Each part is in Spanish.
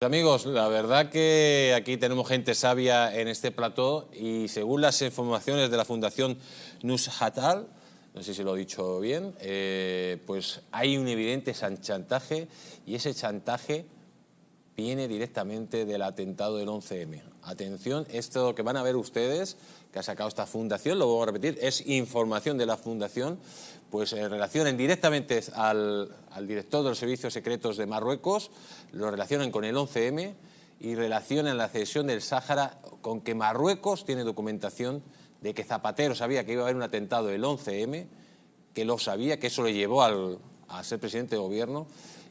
Amigos, la verdad que aquí tenemos gente sabia en este plató y según las informaciones de la Fundación Nushatal, no sé si lo he dicho bien, pues hay un evidente chantaje y ese chantaje viene directamente del atentado del 11M. Atención, esto que van a ver ustedes, que ha sacado esta fundación, lo voy a repetir, es información de la fundación, pues relacionan directamente al director de los servicios secretos de Marruecos, lo relacionan con el 11M y relacionan la cesión del Sáhara con que Marruecos tiene documentación de que Zapatero sabía que iba a haber un atentado del 11M, que lo sabía, que eso le llevó a ser presidente de gobierno,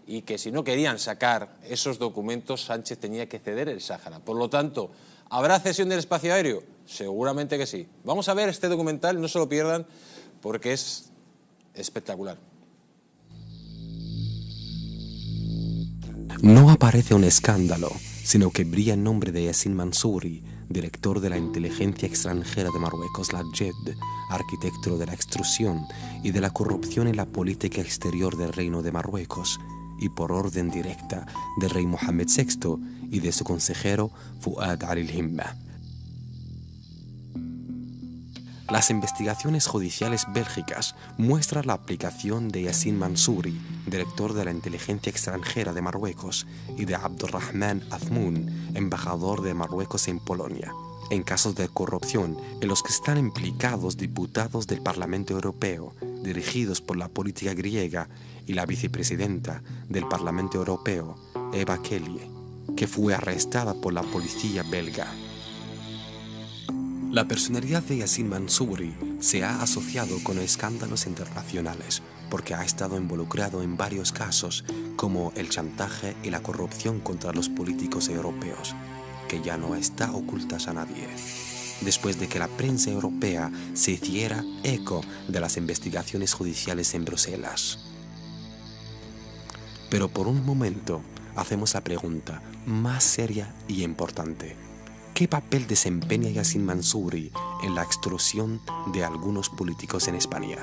y que si no querían sacar esos documentos, Sánchez tenía que ceder el Sáhara. Por lo tanto, ¿habrá cesión del espacio aéreo? Seguramente que sí. Vamos a ver este documental, no se lo pierdan, porque es espectacular. No aparece un escándalo, sino que brilla el nombre de Yassin Mansouri, director de la inteligencia extranjera de Marruecos, la JED, arquitecto de la extrusión y de la corrupción en la política exterior del Reino de Marruecos, y por orden directa del rey Mohammed VI y de su consejero Fouad al-Himma. Las investigaciones judiciales bélgicas muestran la aplicación de Yassin Mansouri, director de la inteligencia extranjera de Marruecos, y de Abdurrahman Azmoun, embajador de Marruecos en Polonia, en casos de corrupción en los que están implicados diputados del Parlamento Europeo, dirigidos por la política griega, y la vicepresidenta del Parlamento Europeo, Eva Kaili, que fue arrestada por la policía belga. La personalidad de Yassin Mansouri se ha asociado con escándalos internacionales porque ha estado involucrado en varios casos como el chantaje y la corrupción contra los políticos europeos, que ya no está ocultas a nadie. Después de que la prensa europea se hiciera eco de las investigaciones judiciales en Bruselas. Pero por un momento hacemos la pregunta más seria y importante. ¿Qué papel desempeña Yassin Mansouri en la extorsión de algunos políticos en España?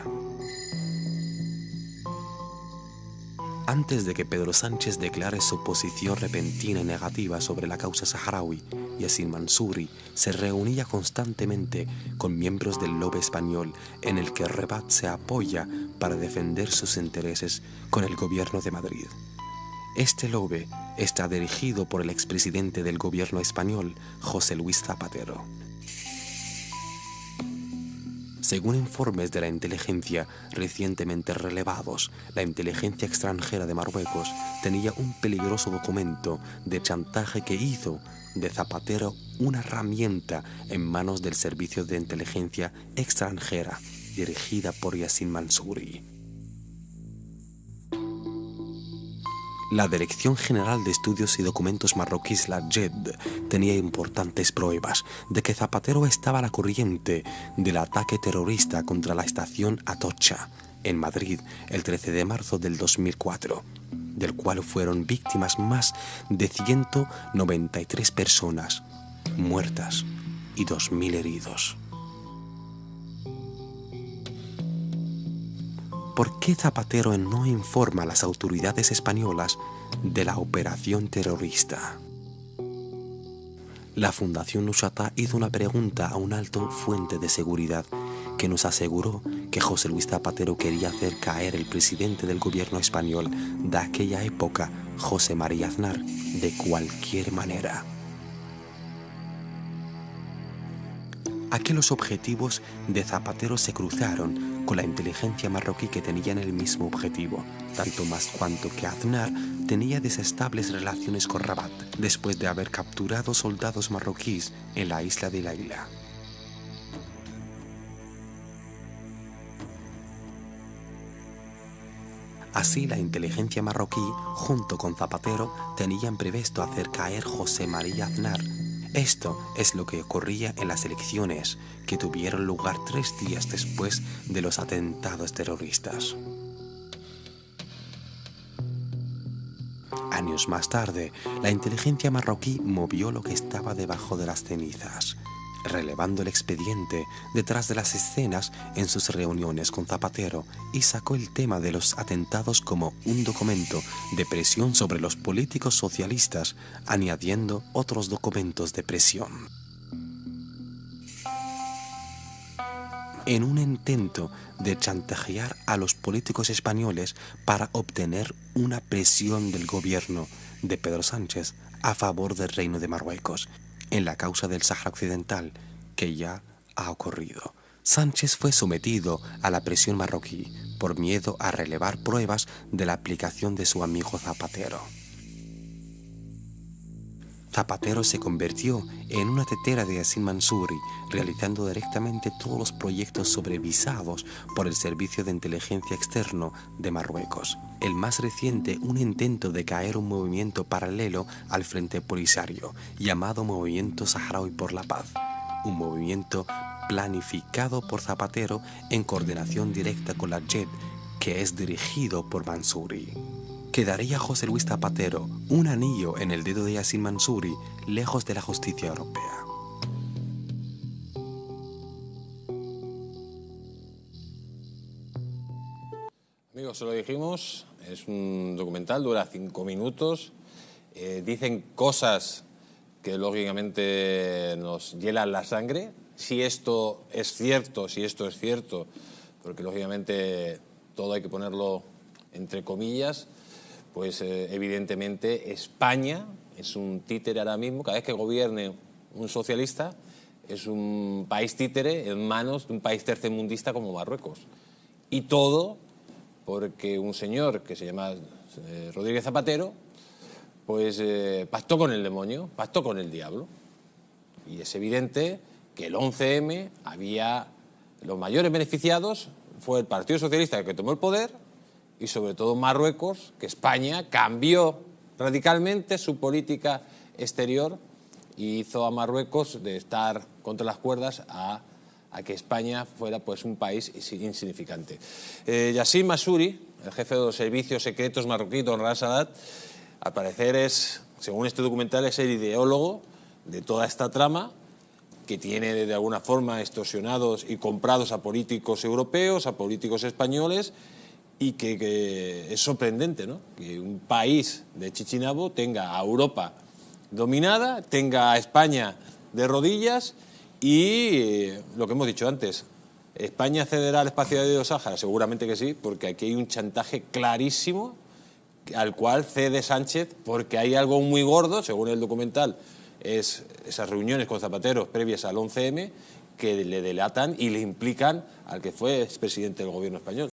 Antes de que Pedro Sánchez declare su posición repentina y negativa sobre la causa saharaui, Yassin Mansouri se reunía constantemente con miembros del lobby español en el que Rabat se apoya para defender sus intereses con el gobierno de Madrid. Este lobby está dirigido por el expresidente del gobierno español, José Luis Zapatero. Según informes de la inteligencia recientemente relevados, la inteligencia extranjera de Marruecos tenía un peligroso documento de chantaje que hizo de Zapatero una herramienta en manos del Servicio de Inteligencia Extranjera, dirigida por Yassin Mansouri. La Dirección General de Estudios y Documentos Marroquíes, la JED, tenía importantes pruebas de que Zapatero estaba a la corriente del ataque terrorista contra la estación Atocha, en Madrid, el 13 de marzo del 2004, del cual fueron víctimas más de 193 personas muertas y 2.000 heridos. ¿Por qué Zapatero no informa a las autoridades españolas de la operación terrorista? La Fundación Nushatal hizo una pregunta a un alto fuente de seguridad que nos aseguró que José Luis Zapatero quería hacer caer el presidente del gobierno español de aquella época, José María Aznar, de cualquier manera. Aquí los objetivos de Zapatero se cruzaron con la inteligencia marroquí, que tenían el mismo objetivo, tanto más cuanto que Aznar tenía desestables relaciones con Rabat, después de haber capturado soldados marroquíes en la isla de Laila. Así, la inteligencia marroquí, junto con Zapatero, tenían previsto hacer caer José María Aznar. Esto es lo que ocurría en las elecciones que tuvieron lugar 3 días después de los atentados terroristas. Años más tarde, la inteligencia marroquí movió lo que estaba debajo de las cenizas. relevando el expediente detrás de las escenas en sus reuniones con Zapatero, y sacó el tema de los atentados como un documento de presión sobre los políticos socialistas, añadiendo otros documentos de presión. En un intento de chantajear a los políticos españoles para obtener una presión del gobierno de Pedro Sánchez a favor del Reino de Marruecos en la causa del Sáhara Occidental, que ya ha ocurrido. Sánchez fue sometido a la presión marroquí por miedo a relevar pruebas de la aplicación de su amigo Zapatero. Zapatero se convirtió en una tetera de Yassin Mansouri, realizando directamente todos los proyectos sobrevisados por el Servicio de Inteligencia Externo de Marruecos. El más reciente, un intento de caer un movimiento paralelo al Frente Polisario, llamado Movimiento Saharaui por la Paz, un movimiento planificado por Zapatero en coordinación directa con la JED, que es dirigido por Mansouri. ¿Quedaría José Luis Zapatero un anillo en el dedo de Yassin Mansouri, lejos de la justicia europea? Amigos, se lo dijimos, es un documental, dura 5 minutos, dicen cosas que lógicamente nos hielan la sangre. Si esto es cierto, porque lógicamente todo hay que ponerlo entre comillas, pues evidentemente España es un títere ahora mismo. Cada vez que gobierne un socialista es un país títere en manos de un país tercermundista como Marruecos. Y todo porque un señor que se llama Rodríguez Zapatero pues pactó con el demonio, pactó con el diablo. Y es evidente que el 11M había los mayores beneficiados fue el Partido Socialista que tomó el poder, y sobre todo Marruecos, que España cambió radicalmente su política exterior y hizo a Marruecos de estar contra las cuerdas a que España fuera pues un país insignificante. Yassin Mansouri, el jefe de los servicios secretos marroquí, don Rasadat, al parecer es, según este documental, es el ideólogo de toda esta trama, que tiene de alguna forma extorsionados y comprados a políticos europeos, a políticos españoles, y que es sorprendente, ¿no?, que un país de Chichinabo tenga a Europa dominada, tenga a España de rodillas y lo que hemos dicho antes, ¿España cederá al espacio aéreo del Sáhara? Seguramente que sí, porque aquí hay un chantaje clarísimo al cual cede Sánchez, porque hay algo muy gordo, según el documental, es esas reuniones con Zapatero previas al 11M que le delatan y le implican al que fue expresidente del gobierno español.